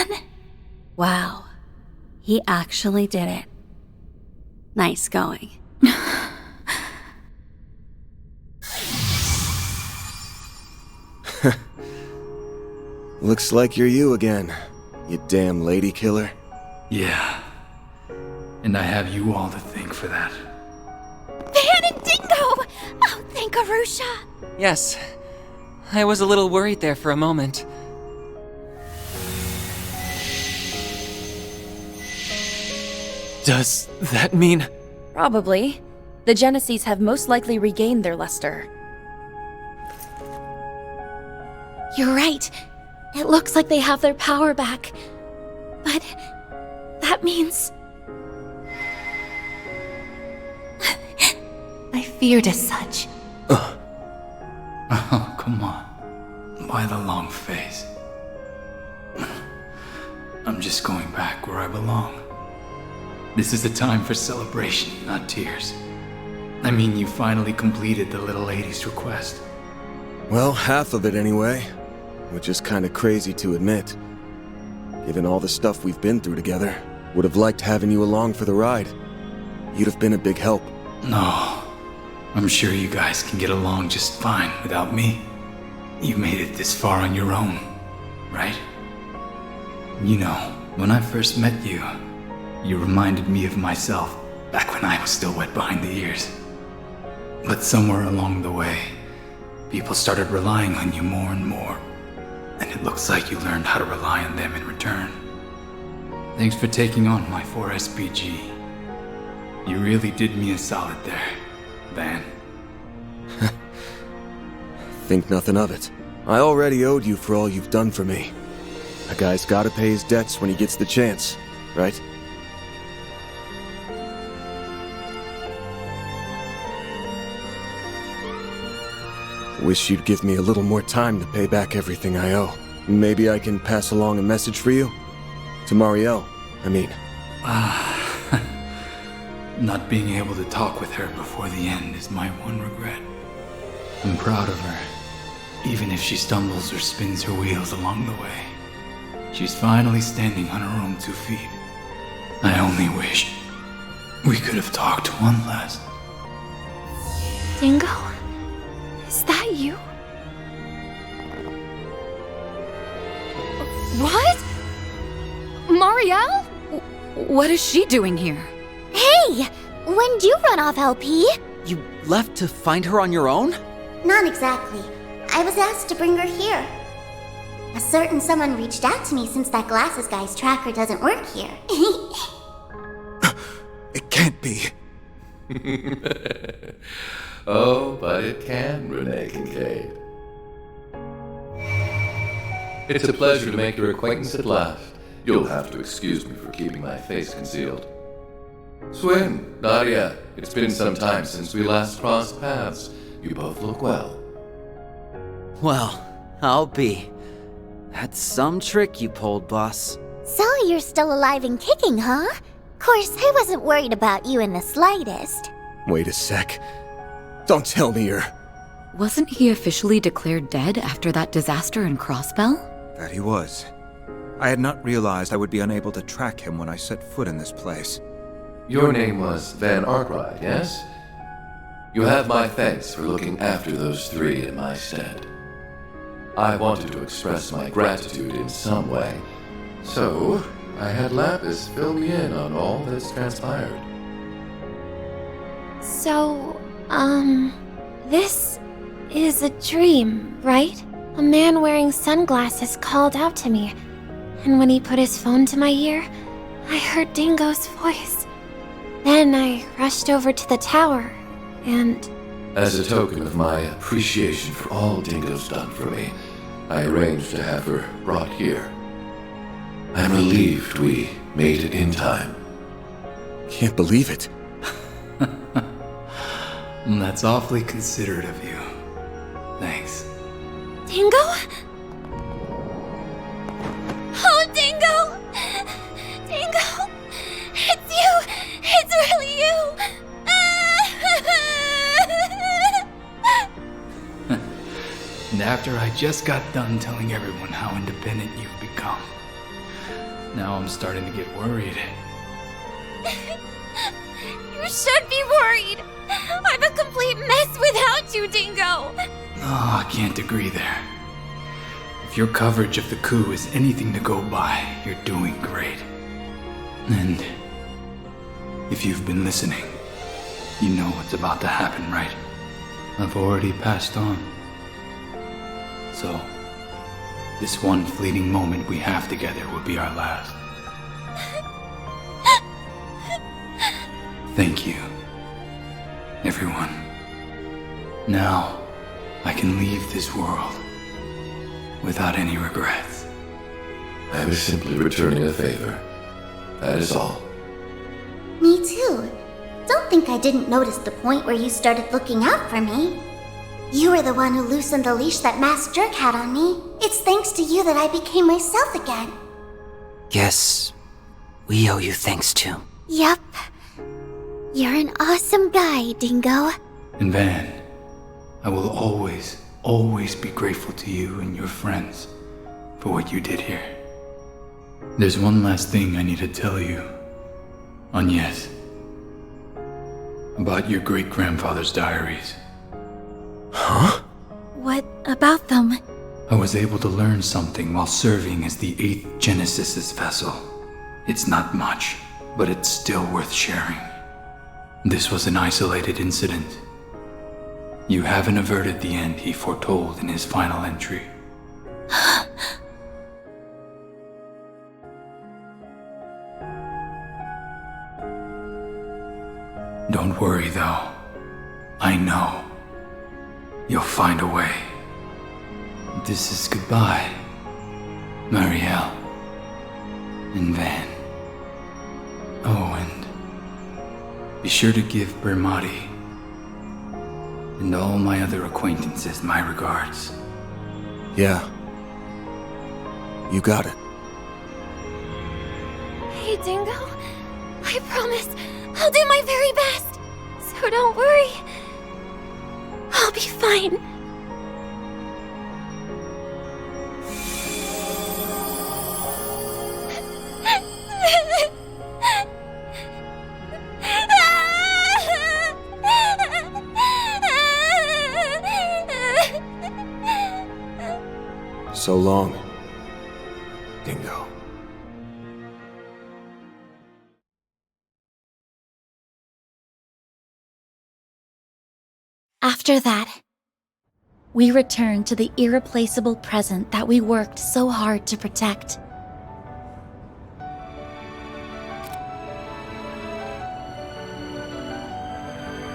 again? Wow. He actually did it. Nice going. Looks like you're you again, you damn lady killer. Yeah. And I have you all to thank for that. Van and Dingo! Oh, thank Arusha! Yes. I was a little worried there for a moment. Does that mean... Probably. The Genesees have most likely regained their luster. You're right. It looks like they have their power back. But that means... I feared as such. Oh, come on. Why the long face? I'm just going back where I belong. This is a time for celebration, not tears. I mean, you finally completed the little lady's request. Well, half of it anyway. Which is kinda crazy to admit. Given all the stuff we've been through together, would have liked having you along for the ride. You'd have been a big help. No. I'm sure you guys can get along just fine without me. You made it this far on your own, right? You know, when I first met you, you reminded me of myself back when I was still wet behind the ears. But somewhere along the way, people started relying on you more and more. And it looks like you learned how to rely on them in return. Thanks for taking on my 4SPG. You really did me a solid there, Van. Think nothing of it. I already owed you for all you've done for me. A guy's gotta pay his debts when he gets the chance, right? Wish you'd give me a little more time to pay back everything I owe. Maybe I can pass along a message for you? To Marielle, I mean. Not being able to talk with her before the end is my one regret. I'm proud of her, even if she stumbles or spins her wheels along the way. She's finally standing on her own 2 feet. I only wish we could have talked one last. Dingo? Is that you? What? Marielle? What is she doing here? Hey! When'd you run off, LP? You left to find her on your own? Not exactly. I was asked to bring her here. A certain someone reached out to me since that glasses guy's tracker doesn't work here. It can't be. Oh, but it can, Renee Kincaid. It's a pleasure to make your acquaintance at last. You'll have to excuse me for keeping my face concealed. Swin, Nadia, it's been some time since we last crossed paths. You both look well. Well, I'll be. That's some trick you pulled, boss. So you're still alive and kicking, huh? Course, I wasn't worried about you in the slightest. Wait a sec. Don't tell me you're... Wasn't he officially declared dead after that disaster in Crossbell? That he was. I had not realized I would be unable to track him when I set foot in this place. Your name was Van Arkwright, yes? You have my thanks for looking after those 3 in my stead. I wanted to express my gratitude in some way, so I had Lapis fill me in on all that's transpired. So, this is a dream, right? A man wearing sunglasses called out to me, and when he put his phone to my ear, I heard Dingo's voice. Then I rushed over to the tower, and... As a token of my appreciation for all Dingo's done for me, I arranged to have her brought here. I'm relieved we made it in time. Can't believe it. That's awfully considerate of you. Thanks. Dingo? Oh, Dingo! Dingo! It's you! It's really you! And after I just got done telling everyone how independent you've become, Now I'm starting to get worried. You should be worried. I'm a complete mess without you, Dingo. Oh, I can't agree there. If your coverage of the coup is anything to go by, you're doing great. And if you've been listening, you know what's about to happen, right? I've already passed on. So, this one fleeting moment we have together will be our last. Thank you, everyone. Now, I can leave this world without any regrets. I was simply returning a favor. That is all. Me too. Don't think I didn't notice the point where you started looking out for me. You were the one who loosened the leash that masked jerk had on me. It's thanks to you that I became myself again. Guess we owe you thanks too. Yup. You're an awesome guy, Dingo. And Van, I will always, always be grateful to you and your friends for what you did here. There's one last thing I need to tell you, Agnes, about your great-grandfather's diaries. Huh? What about them? I was able to learn something while serving as the 8th Genesis's vessel. It's not much, but it's still worth sharing. This was an isolated incident. You haven't averted the end he foretold in his final entry. Don't worry, though. I know. You'll find a way. This is goodbye, Marielle and Van. Oh, and be sure to give Bermati and all my other acquaintances my regards. Yeah. You got it. Hey, Dingo. I promise I'll do my very best. So don't worry. I'll be fine. So long, Dingo. After that, we returned to the irreplaceable present that we worked so hard to protect.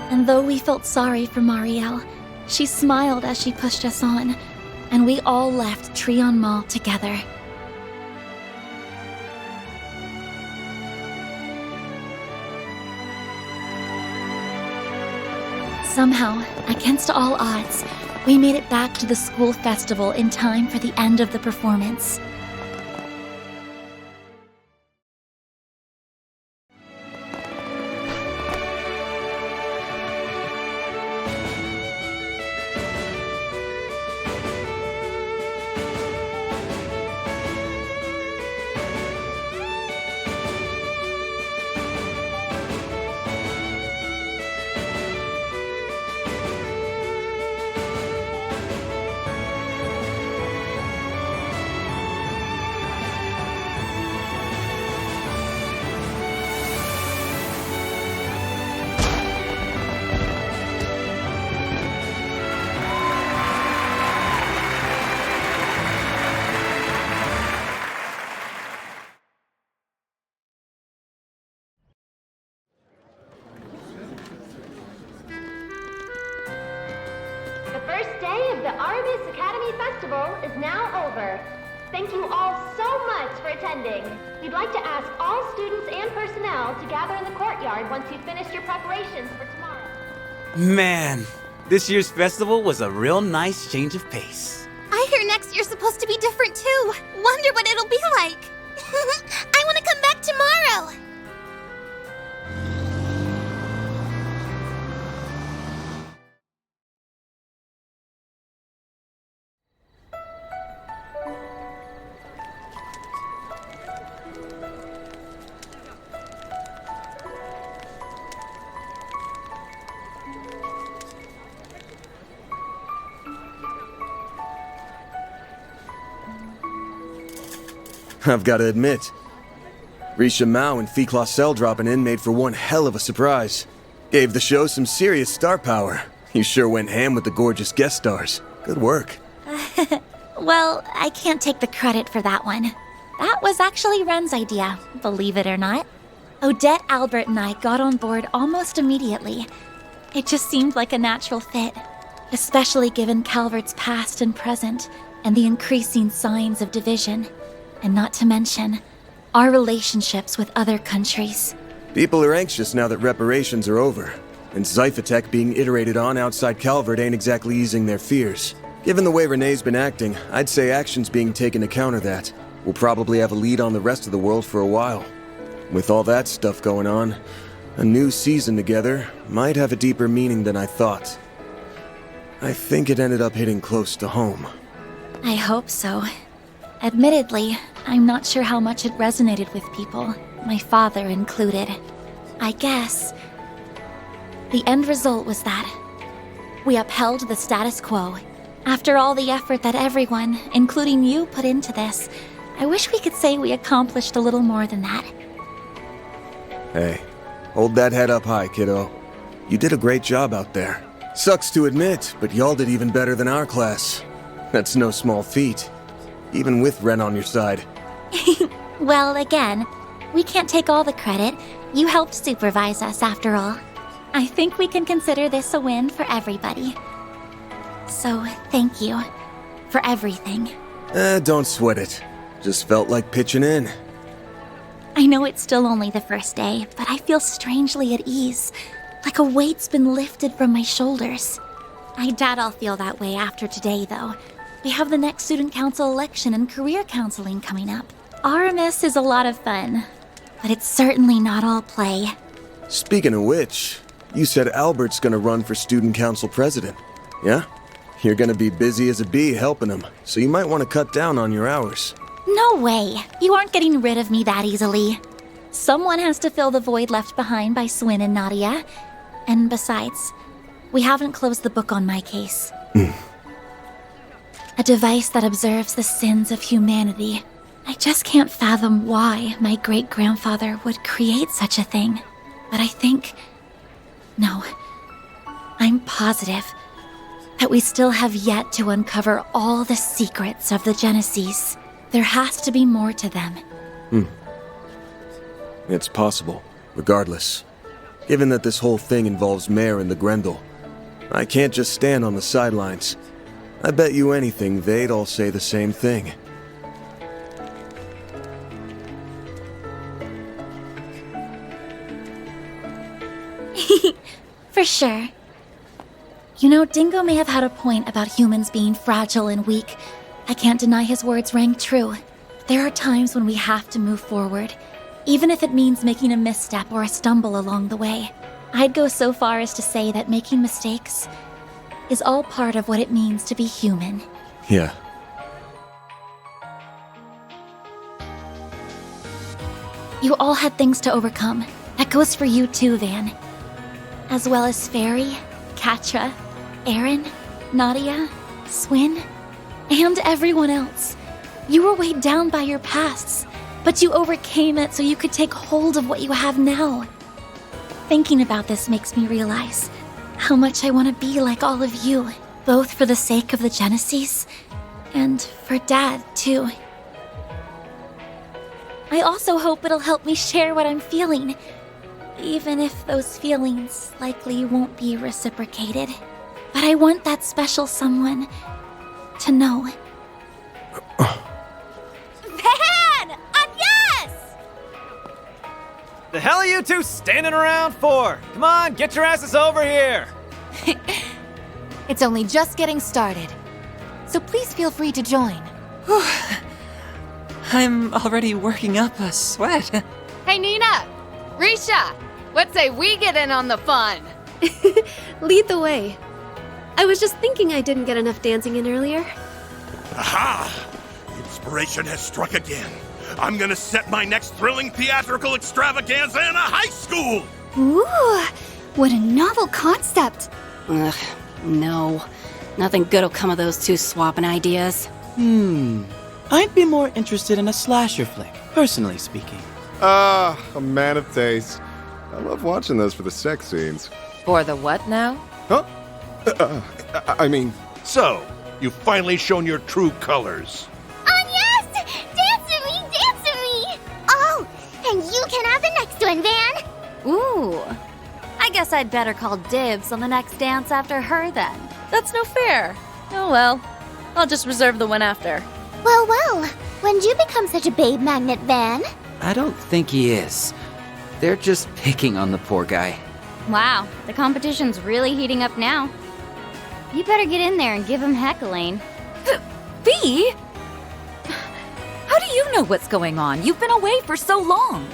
And though we felt sorry for Marielle, she smiled as she pushed us on, and we all left Trion Mall together. Somehow, against all odds, we made it back to the school festival in time for the end of the performance. The first day of the Artemis Academy Festival is now over. Thank you all so much for attending. We'd like to ask all students and personnel to gather in the courtyard once you've finished your preparations for tomorrow. Man, this year's festival was a real nice change of pace. I hear next year's supposed to be different too. Wonder what it'll be like. I want to come back tomorrow. I've got to admit, Risha Mao and Fee Clausel dropping in made for one hell of a surprise. Gave the show some serious star power. You sure went ham with the gorgeous guest stars. Good work. Well, I can't take the credit for that one. That was actually Ren's idea, believe it or not. Odette, Albert, and I got on board almost immediately. It just seemed like a natural fit, especially given Calvert's past and present, and the increasing signs of division, and not to mention, our relationships with other countries. People are anxious now that reparations are over, and Zyphatech being iterated on outside Calvert ain't exactly easing their fears. Given the way Renee's been acting, I'd say action's being taken to counter that. We'll probably have a lead on the rest of the world for a while. With all that stuff going on, a new season together might have a deeper meaning than I thought. I think it ended up hitting close to home. I hope so. Admittedly, I'm not sure how much it resonated with people, my father included. I guess the end result was that we upheld the status quo. After all the effort that everyone, including you, put into this, I wish we could say we accomplished a little more than that. Hey, hold that head up high, kiddo. You did a great job out there. Sucks to admit, but y'all did even better than our class. That's no small feat, even with Ren on your side. Well, again, we can't take all the credit. You helped supervise us, after all. I think we can consider this a win for everybody. So, thank you for everything. Don't sweat it. Just felt like pitching in. I know it's still only the first day, but I feel strangely at ease, like a weight's been lifted from my shoulders. I doubt I'll feel that way after today, though. We have the next student council election and career counseling coming up. RMS is a lot of fun, but it's certainly not all play. Speaking of which, you said Albert's gonna run for student council president, yeah? You're gonna be busy as a bee helping him, so you might want to cut down on your hours. No way! You aren't getting rid of me that easily. Someone has to fill the void left behind by Swin and Nadia. And besides, we haven't closed the book on my case. A device that observes the sins of humanity. I just can't fathom why my great-grandfather would create such a thing. But I think... No. I'm positive that we still have yet to uncover all the secrets of the Genesis. There has to be more to them. It's possible, regardless. Given that this whole thing involves Mare and the Grendel, I can't just stand on the sidelines. I bet you anything they'd all say the same thing. For sure. You know, Dingo may have had a point about humans being fragile and weak. I can't deny his words rang true. There are times when we have to move forward, even if it means making a misstep or a stumble along the way. I'd go so far as to say that making mistakes is all part of what it means to be human. Yeah. You all had things to overcome. That goes for you too, Van. As well as Fairy, Katra, Aaron, Nadia, Swin, and everyone else. You were weighed down by your pasts, but you overcame it so you could take hold of what you have now. Thinking about this makes me realize how much I want to be like all of you, both for the sake of the Genesis and for Dad, too. I also hope it'll help me share what I'm feeling, even if those feelings likely won't be reciprocated. But I want that special someone to know. Van! Yes! The hell are you two standing around for? Come on, get your asses over here! It's only just getting started, so please feel free to join. I'm already working up a sweat. Hey, Nina! Risha! What say we get in on the fun? Lead the way. I was just thinking I didn't get enough dancing in earlier. Aha! Inspiration has struck again. I'm gonna set my next thrilling theatrical extravaganza in a high school! Ooh, what a novel concept. Ugh, no. Nothing good will come of those two swapping ideas. I'd be more interested in a slasher flick, personally speaking. Ah, a man of taste. I love watching those for the sex scenes. For the what now? Huh? I mean... So, you've finally shown your true colors. Oh, yes! Dance with me! Oh, and you can have the next one, Van. Ooh. I guess I'd better call dibs on the next dance after her then. That's no fair. Oh well. I'll just reserve the one after. Well, when'd you become such a babe magnet, Van? I don't think he is. They're just picking on the poor guy. Wow, the competition's really heating up now. You better get in there and give him heckling. V? How do you know what's going on? You've been away for so long.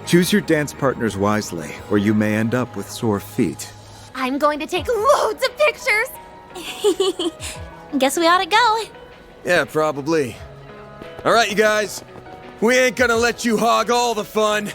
Choose your dance partners wisely, or you may end up with sore feet. I'm going to take loads of pictures. Guess we ought to go. Yeah, probably. All right, you guys. We ain't gonna let you hog all the fun.